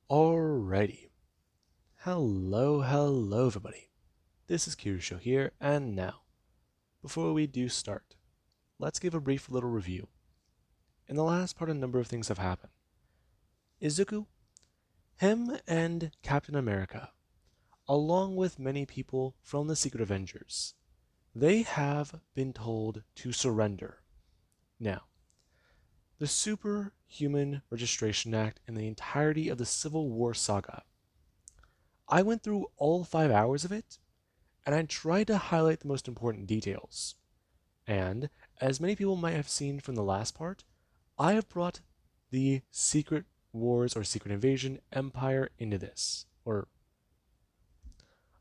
Alrighty. Hello everybody. This is Kirusho here, and now, before we do start, let's give a brief little review. In the last part, a number of things have happened. Izuku, him and Captain America, along with many people from the Secret Avengers, they have been told to surrender. Now, the Superhuman Registration Act and the entirety of the Civil War saga, I went through all 5 hours of it, and I tried to highlight the most important details. And, as many people might have seen from the last part, I have brought the Secret Wars or Secret Invasion Empire into this.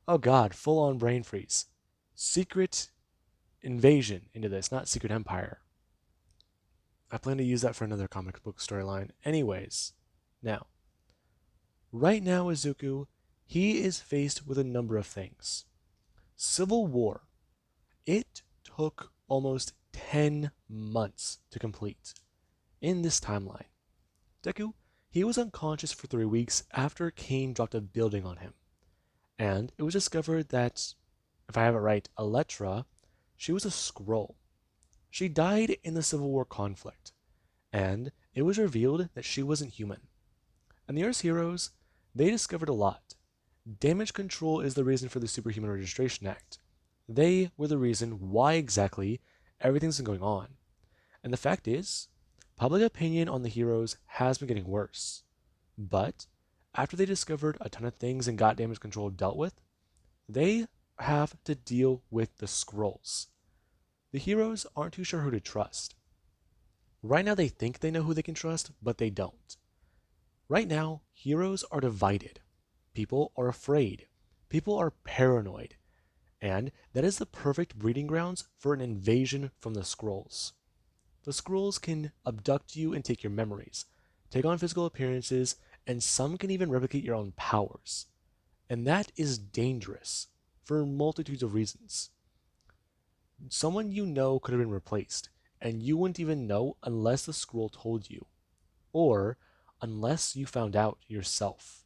Oh god, full on brain freeze. Secret Invasion into this, not Secret Empire. I plan to use that for another comic book storyline. Anyways, now, right now, Izuku, he is faced with a number of things. Civil War. It took almost 10 months to complete in this timeline. Deku, he was unconscious for 3 weeks after Kane dropped a building on him. And it was discovered that, if I have it right, Elektra, she was a Skrull. She died in the Civil War conflict, and it was revealed that she wasn't human. And the Earth's heroes, they discovered a lot. Damage control is the reason for the Superhuman Registration Act. They were the reason why exactly everything's been going on. And the fact is, public opinion on the heroes has been getting worse. But after they discovered a ton of things and got damage control dealt with, they have to deal with the Skrulls. The heroes aren't too sure who to trust. Right now they think they know who they can trust, but they don't. Right now, heroes are divided. People are afraid. People are paranoid. And that is the perfect breeding grounds for an invasion from the Skrulls. The Skrulls can abduct you and take your memories, take on physical appearances, and some can even replicate your own powers. And that is dangerous for multitudes of reasons. Someone you know could have been replaced, and you wouldn't even know unless the Skrull told you, or unless you found out yourself.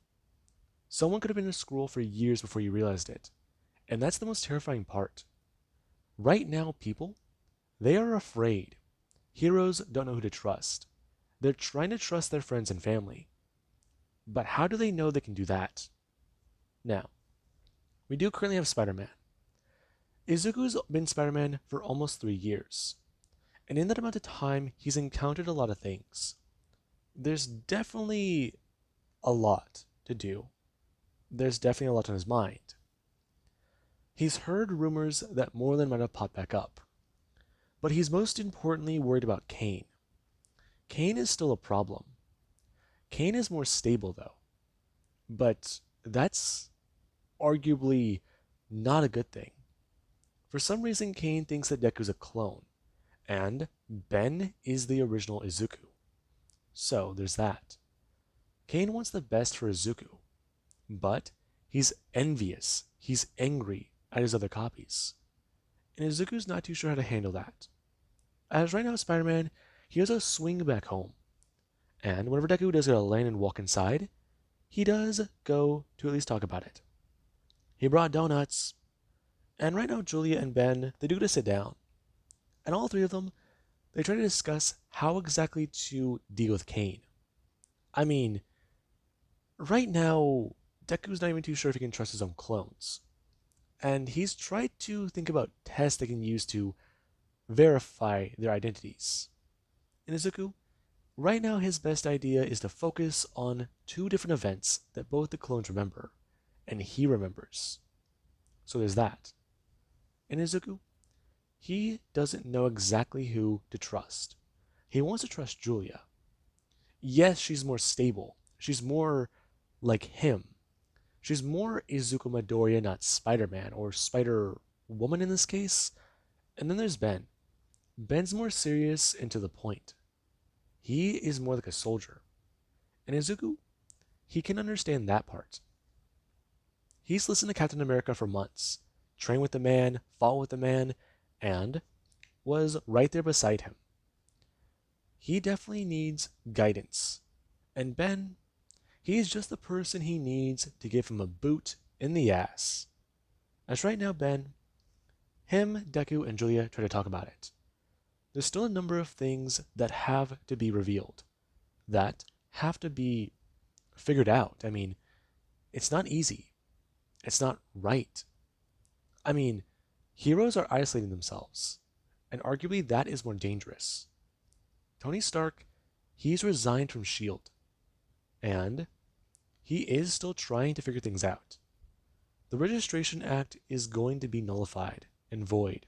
Someone could have been a Skrull for years before you realized it, and that's the most terrifying part. Right now, people, they are afraid. Heroes don't know who to trust. They're trying to trust their friends and family. But how do they know they can do that? Now, we do currently have Spider-Man. Izuku's been Spider-Man for almost 3 years. And in that amount of time, he's encountered a lot of things. There's definitely a lot to do. There's definitely a lot on his mind. He's heard rumors that Moreland might have popped back up. But he's most importantly worried about Kane. Kane is still a problem. Kane is more stable though. But that's arguably not a good thing. For some reason, Kane thinks that Deku's a clone, and Ben is the original Izuku. So there's that. Kane wants the best for Izuku, but he's envious, he's angry at his other copies. And Izuku's not too sure how to handle that. As right now, Spider-Man, he has a swing back home. And whenever Deku does go to land and walk inside, he does go to at least talk about it. He brought donuts. And right now, Julia and Ben, they do get to sit down. And all three of them, they try to discuss how exactly to deal with Kane. I mean, right now, Deku's not even too sure if he can trust his own clones. And he's tried to think about tests they can use to verify their identities. In Izuku, right now his best idea is to focus on 2 different events that both the clones remember, and he remembers. So there's that. In Izuku, he doesn't know exactly who to trust. He wants to trust Julia. Yes, she's more stable. She's more like him. She's more Izuku Midoriya, not Spider-Man, or Spider-Woman in this case. And then there's Ben. Ben's more serious and to the point. He is more like a soldier. And Izuku, he can understand that part. He's listened to Captain America for months, trained with the man, fought with the man, and was right there beside him. He definitely needs guidance. And Ben, He's just the person he needs to give him a boot in the ass. As right now, Ben, him, Deku, and Julia try to talk about it. There's still a number of things that have to be revealed, that have to be figured out. I mean, it's not easy. It's not right. I mean, heroes are isolating themselves, and arguably that is more dangerous. Tony Stark, he's resigned from S.H.I.E.L.D., and he is still trying to figure things out. The Registration Act is going to be nullified and void,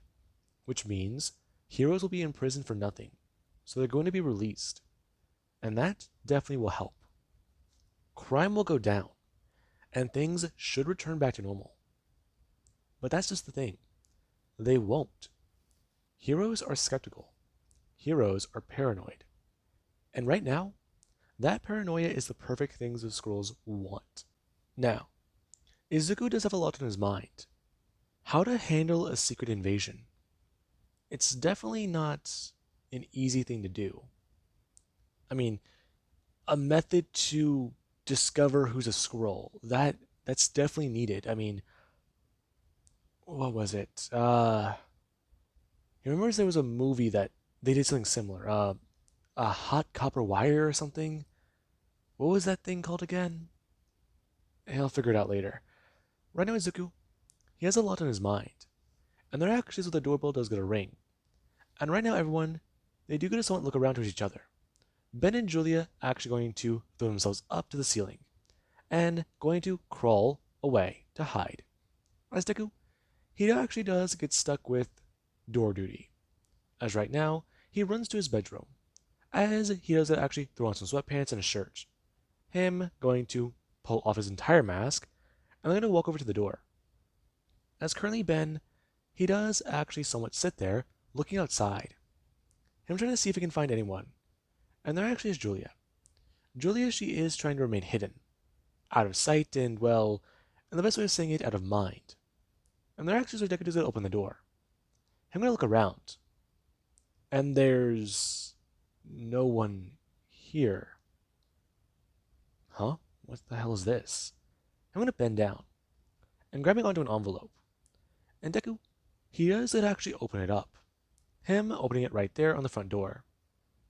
which means heroes will be in prison for nothing, so they're going to be released, and that definitely will help. Crime will go down, and things should return back to normal. But that's just the thing. They won't. Heroes are skeptical. Heroes are paranoid. And right now, that paranoia is the perfect thing the Skrulls want. Now, Izuku does have a lot on his mind. How to handle a secret invasion. It's definitely not an easy thing to do. I mean, a method to discover who's a Skrull, that's definitely needed. I mean, what was it? He remembers there was a movie that they did something similar. A hot copper wire or something. What was that thing called again? I'll figure it out later. Right now, Izuku, he has a lot on his mind. And there actually is the doorbell does get a ring. And right now, everyone, they do get to somewhat look around towards each other. Ben and Julia actually going to throw themselves up to the ceiling and going to crawl away to hide. As Deku, he actually does get stuck with door duty. As right now, he runs to his bedroom. As he does actually throw on some sweatpants and a shirt. Him going to pull off his entire mask and then going to walk over to the door. As currently Ben, he does actually somewhat sit there looking outside. Him trying to see if he can find anyone. And there actually is Julia. Julia, she is trying to remain hidden. Out of sight and, well, and the best way of saying it, out of mind. And there actually is where Deku does open the door. I'm going to look around. And there's no one here. Huh? What the hell is this? I'm going to bend down and grabbing onto an envelope. And Deku, he does actually open it up. Him opening it right there on the front door.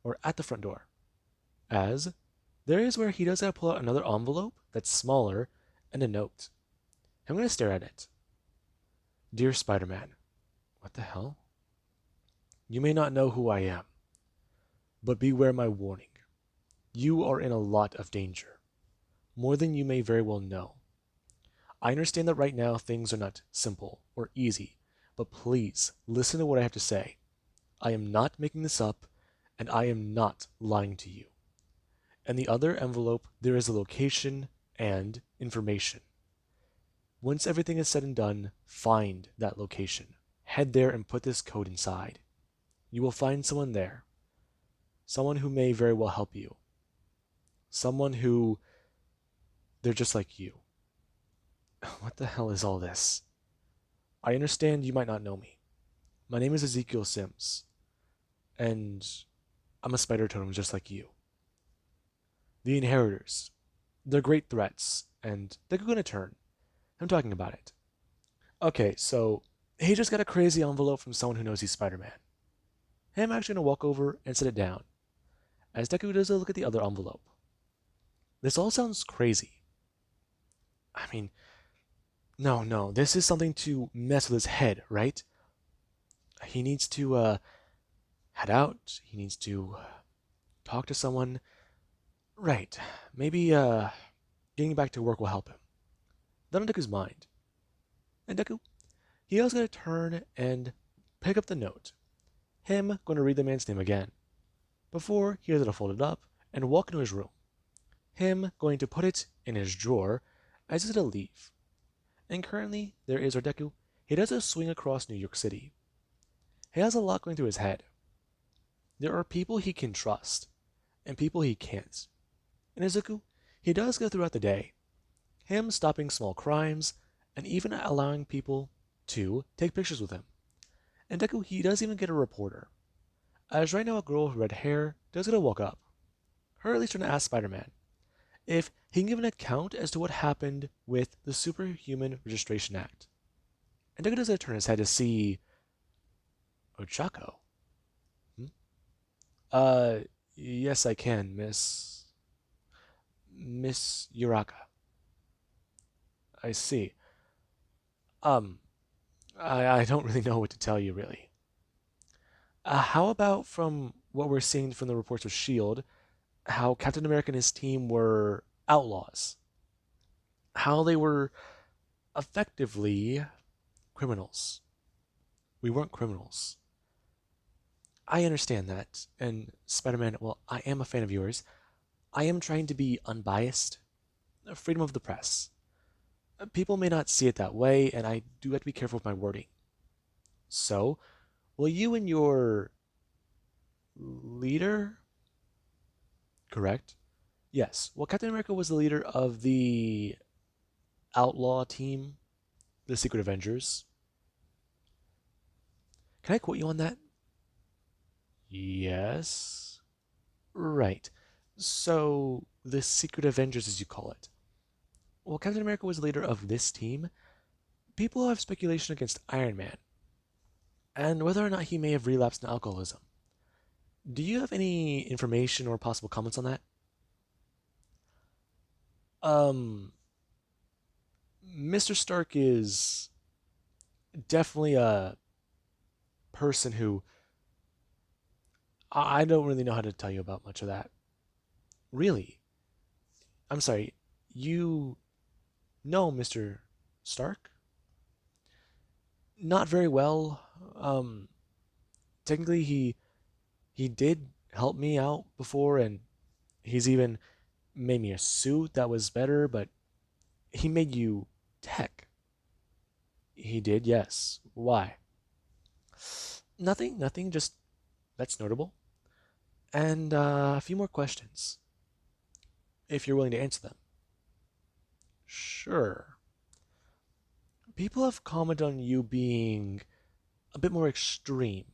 Or at the front door. As there is where he does pull out another envelope that's smaller and a note. I'm going to stare at it. Dear Spider-Man. What the hell? You may not know who I am, but beware my warning. You are in a lot of danger. More than you may very well know. I understand that right now things are not simple or easy, but please listen to what I have to say. I am not making this up, and I am not lying to you. In the other envelope, there is a location and information. Once everything is said and done, find that location. Head there and put this code inside. You will find someone there. Someone who may very well help you. Someone who... they're just like you. What the hell is all this? I understand you might not know me. My name is Ezekiel Sims. And I'm a spider totem just like you. The inheritors. They're great threats, and they're gonna turn. I'm talking about it. Okay, so he just got a crazy envelope from someone who knows he's Spider-Man. I'm actually gonna walk over and set it down, as Deku does a look at the other envelope. This all sounds crazy. I mean, no, this is something to mess with his head, right? He needs to, head out, he needs to talk to someone. Right, maybe, getting back to work will help him. Then on Deku's mind. And Deku, he also gonna turn and pick up the note. Him going to read the man's name again. Before he has it folded up and walk into his room. Him going to put it in his drawer as he's to leave. And currently, there is our Deku. He does a swing across New York City. He has a lot going through his head. There are people he can trust, and people he can't. And Izuku, he does go throughout the day. Him stopping small crimes, and even allowing people to take pictures with him. And Deku, he does even get a reporter. As right now a girl with red hair does get a walk up. Her at least trying to ask Spider-Man if he can give an account as to what happened with the Superhuman Registration Act. And Deku does turn his head to see Ochako. Hmm? Uh, yes, I can, Miss Uraka. I see. Um, I don't really know what to tell you, really. How about from what we're seeing from the reports of S.H.I.E.L.D., how Captain America and his team were outlaws, how they were effectively criminals. We weren't criminals. I understand that. And Spider-Man, well, I am a fan of yours. I am trying to be unbiased. Freedom of the press. People may not see it that way, and I do have to be careful with my wording. So, will you and your leader, correct? Yes. Well, Captain America was the leader of the outlaw team, the Secret Avengers. Can I quote you on that? Yes. Right. So, the Secret Avengers, as you call it. Well, Captain America was the leader of this team. People have speculation against Iron Man, and whether or not he may have relapsed in alcoholism. Do you have any information or possible comments on that? Um, Mr. Stark is definitely a person who I don't really know how to tell you about much of that. Really? I'm sorry. You know Mr. Stark? Not very well. Um, Technically he did help me out before, and he's even made me a suit that was better, but he made you tech. He did, yes. Why? Nothing, nothing, just that's notable. And a few more questions, if you're willing to answer them. Sure. People have commented on you being a bit more extreme,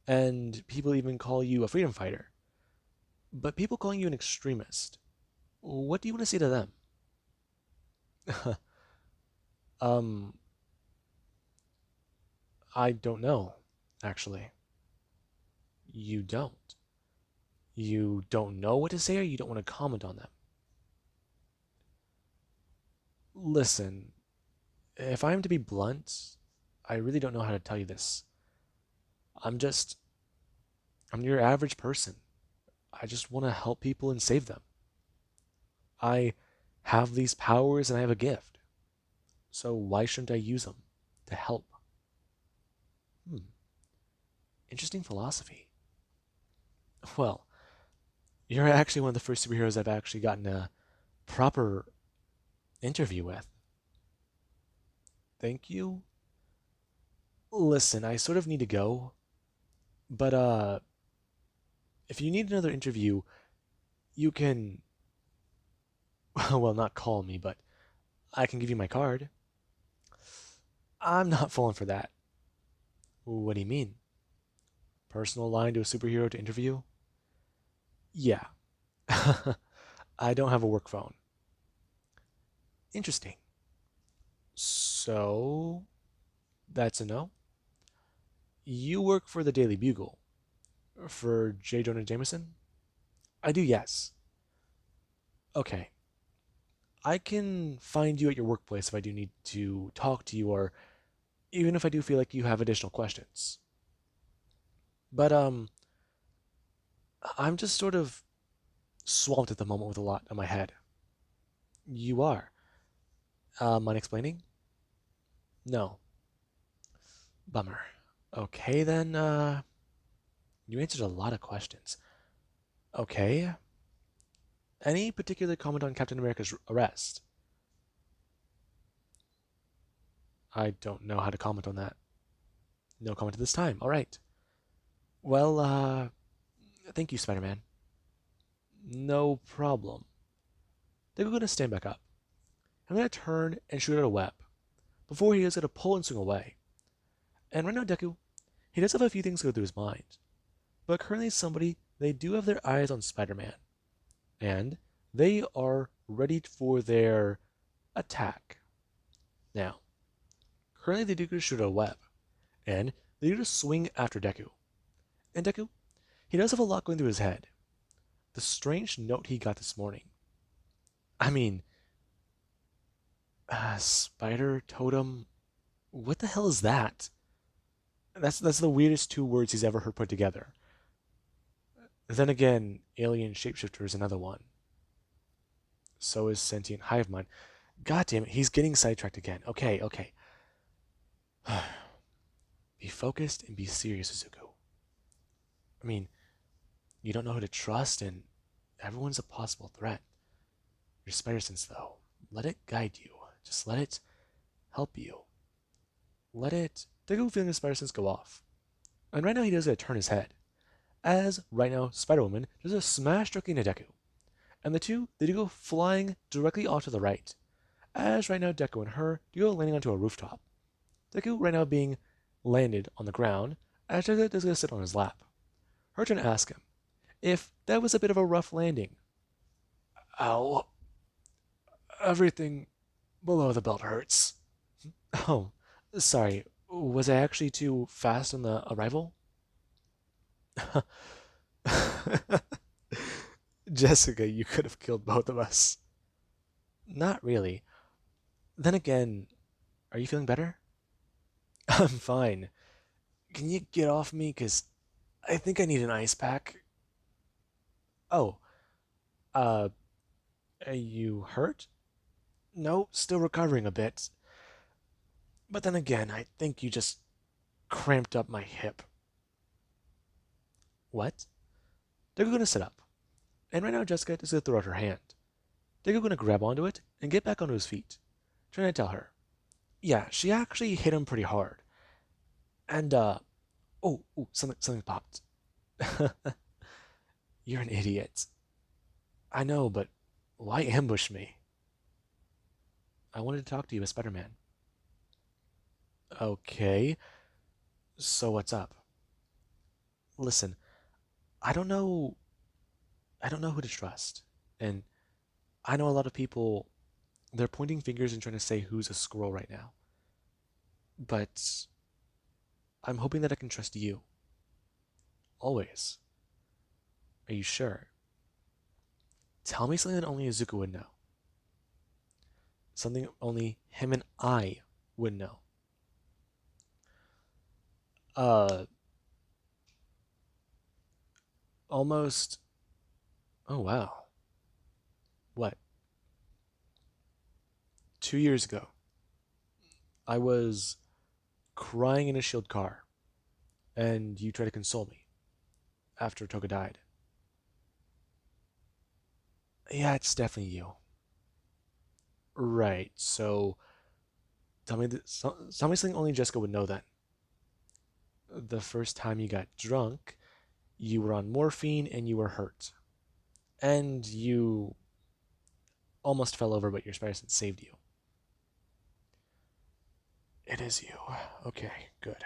and people even call you a freedom fighter. But people calling you an extremist, what do you want to say to them? um, I don't know, actually. You don't. You don't know what to say, or you don't want to comment on them? Listen, if I am to be blunt, I really don't know how to tell you this. I'm just, I'm your average person. I just want to help people and save them. I have these powers and I have a gift. So why shouldn't I use them to help? Hmm, interesting philosophy. Well, you're actually one of the first superheroes I've actually gotten a proper interview with. Thank you. Listen, I sort of need to go, but if you need another interview, you can well, not call me, but I can give you my card. I'm not falling for that. What do you mean? Personal line to a superhero to interview? Yeah. I don't have a work phone. Interesting. So, that's a no. You work for the Daily Bugle. For J. Jonah Jameson? I do, yes. Okay. I can find you at your workplace if I do need to talk to you, or even if I do feel like you have additional questions. But, I'm just sort of swamped at the moment with a lot on my head. You are. Mind explaining? No. Bummer. Okay, then, you answered a lot of questions. Okay. Any particular comment on Captain America's arrest? I don't know how to comment on that. No comment at this time. All right. Well, thank you, Spider-Man. No problem. They're going to stand back up. I'm going to turn and shoot out a web. Before he is going to pull and swing away. And right now, Deku, he does have a few things go through his mind. But currently, somebody, they do have their eyes on Spider-Man. And They are ready for their attack. Now, currently they do to shoot a web, and they do to swing after Deku. And Deku, he does have a lot going through his head. The strange note he got this morning. I mean, spider totem. What the hell is that? That's the weirdest two words he's ever heard put together. Then again, alien shapeshifter is another one. So is sentient hive mind. God damn it, he's getting sidetracked again. Okay, okay. Be focused and be serious, Izuku. I mean, you don't know who to trust, and everyone's a possible threat. Your spider sense, though, let it guide you. Just let it help you. Let it. Deku feeling his spider sense go off. And right now he does it turn his head. As right now, Spider Woman does a smash stroke into Deku. And the two, they do go flying directly off to the right. As right now, Deku and her do go landing onto a rooftop. Deku right now being landed on the ground, as Deku does go sit on his lap. Her turn to ask him if that was a bit of a rough landing. Ow. Everything below the belt hurts. Oh, sorry. Was I actually too fast on the arrival? Jessica, you could have killed both of us. Not really. Then again, are you feeling better? I'm fine. Can you get off me? Because I think I need an ice pack. Oh, uh, are you hurt? No, still recovering a bit. But then again, I think you just cramped up my hip. What? They're gonna sit up. And right now, Jessica is gonna throw out her hand. They're gonna grab onto it and get back onto his feet. Trying to tell her. Yeah, she actually hit him pretty hard. And, something popped. You're an idiot. I know, but why ambush me? I wanted to talk to you as Spider-Man. Okay, so what's up? Listen, I don't know I don't know who to trust. And I know a lot of people they're pointing fingers and trying to say who's a squirrel right now. But I'm hoping that I can trust you. Always. Are you sure? Tell me something that only Izuku would know. Something only him and I would know. Uh, almost. Oh, wow. What? 2 years ago, I was crying in a shield car, and you tried to console me after Toga died. Yeah, it's definitely you. Right, so tell me something only Jessica would know then. The first time you got drunk, you were on morphine and you were hurt. And you almost fell over, but your spider sense saved you. It is you. Okay, good.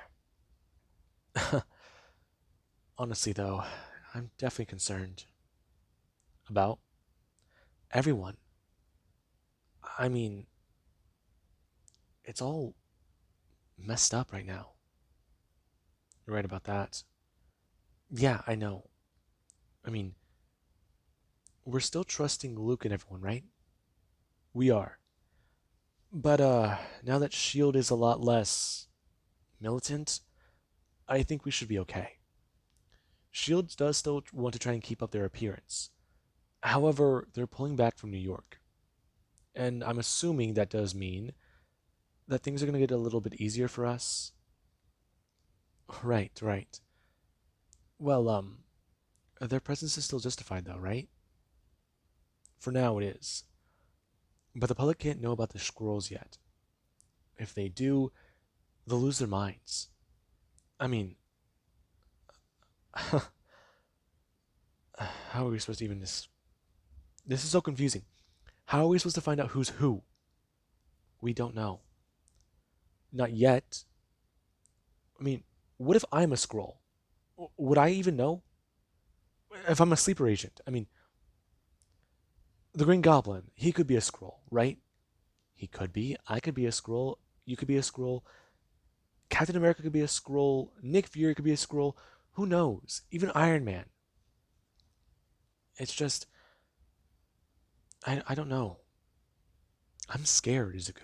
Honestly, though, I'm definitely concerned about everyone. I mean, it's all messed up right now. You're right about that. Yeah, I know. I mean, we're still trusting Luke and everyone, right? We are. But now that Shield is a lot less militant, I think we should be okay. Shield does still want to try and keep up their appearance. However, they're pulling back from New York. And I'm assuming that does mean that things are going to get a little bit easier for us. Right, right. Well, their presence is still justified though, right? For now it is. But the public can't know about the scrolls yet. If they do, they'll lose their minds. I mean, how are we supposed to even this? This is so confusing. How are we supposed to find out who's who? We don't know. Not yet. I mean, what if I'm a scroll? Would I even know? If I'm a sleeper agent? I mean, The Green Goblin, he could be a scroll, right? He could be. I could be a scroll. You could be a scroll. Captain America could be a scroll. Nick Fury could be a scroll. Who knows? Even Iron Man. It's just, I don't know. I'm scared, Izuku.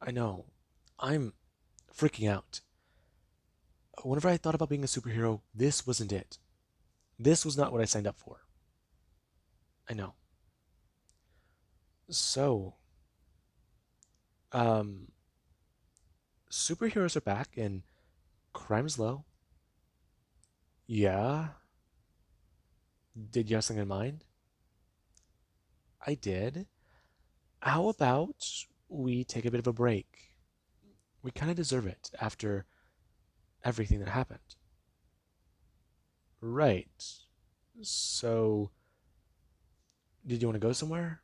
I know. I'm freaking out. Whenever I thought about being a superhero, this wasn't it. This was not what I signed up for. I know. So, um, superheroes are back and crime's low. Yeah. Did you have something in mind? I did. How about we take a bit of a break? We kind of deserve it after everything that happened. Right. So, did you want to go somewhere?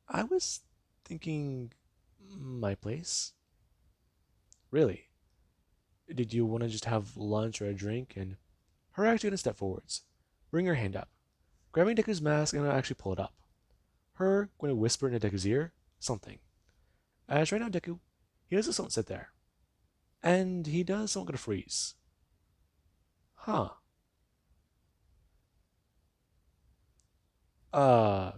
I was thinking my place. Really? Did you want to just have lunch or a drink? And her actually gonna step forwards. Bring her hand up. Grabbing Deku's mask and I'll actually pull it up. Her going to whisper into Deku's ear something. As right now, Deku, he does not sit there. And he does somewhat gonna freeze. Huh. Uh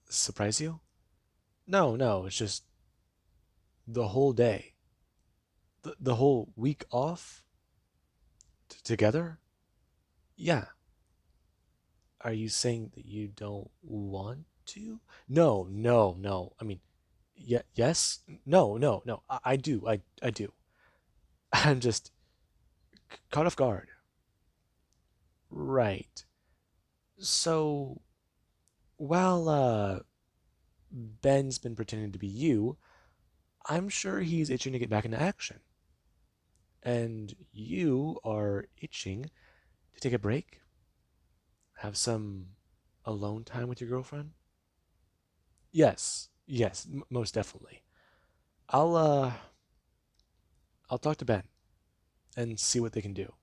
surprise you? No, no, it's just the whole day. The whole week off together? Yeah. Are you saying that you don't want to? No, no, no. I mean, yeah, yes, no, no, no. I do, I do. I'm just caught off guard. Right. So, while Ben's been pretending to be you, I'm sure he's itching to get back into action. And you are itching to take a break, have some alone time with your girlfriend. Yes, yes, most definitely. I'll uh I'll talk to Ben and see what they can do.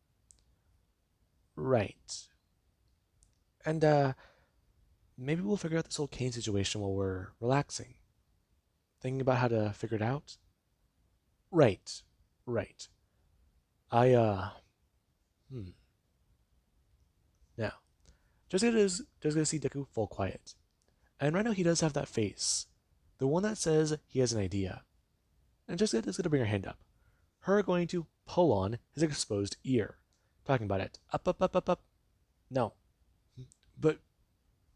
Right. And maybe we'll figure out this whole Kane situation while we're relaxing, thinking about how to figure it out. Right. Right. I hmm. Now, just gonna see Deku fall quiet. And right now he does have that face. The one that says he has an idea. And Jessica is gonna bring her hand up. Her going to pull on his exposed ear. Talking about it. Up, up, up, up, up. No.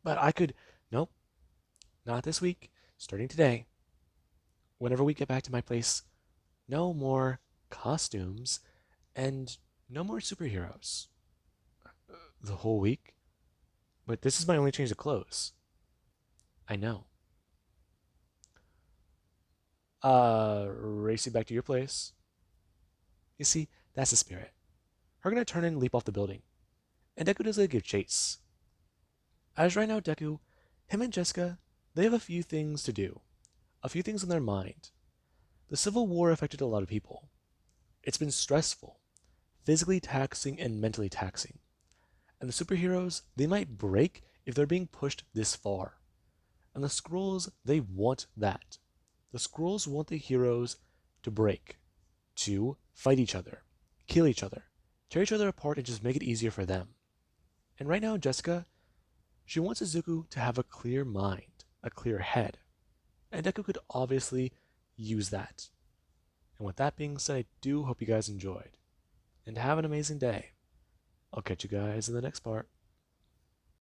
But I could nope, not this week. Starting today. Whenever we get back to my place, no more costumes and no more superheroes. The whole week? But this is my only change of clothes. I know. Racing back to your place. You see, that's the spirit. Her gonna turn and leap off the building. And Deku does a give chase. As right now, Deku, him and Jessica, they have a few things to do. A few things on their mind. The Civil War affected a lot of people. It's been stressful, physically taxing and mentally taxing. And the superheroes, they might break if they're being pushed this far. And the Skrulls, they want that. The Skrulls want the heroes to break, to fight each other, kill each other, tear each other apart, and just make it easier for them. And right now, Jessica, she wants Izuku to have a clear mind, a clear head. And Deku could obviously use that. And with that being said, I do hope you guys enjoyed. And have an amazing day. I'll catch you guys in the next part.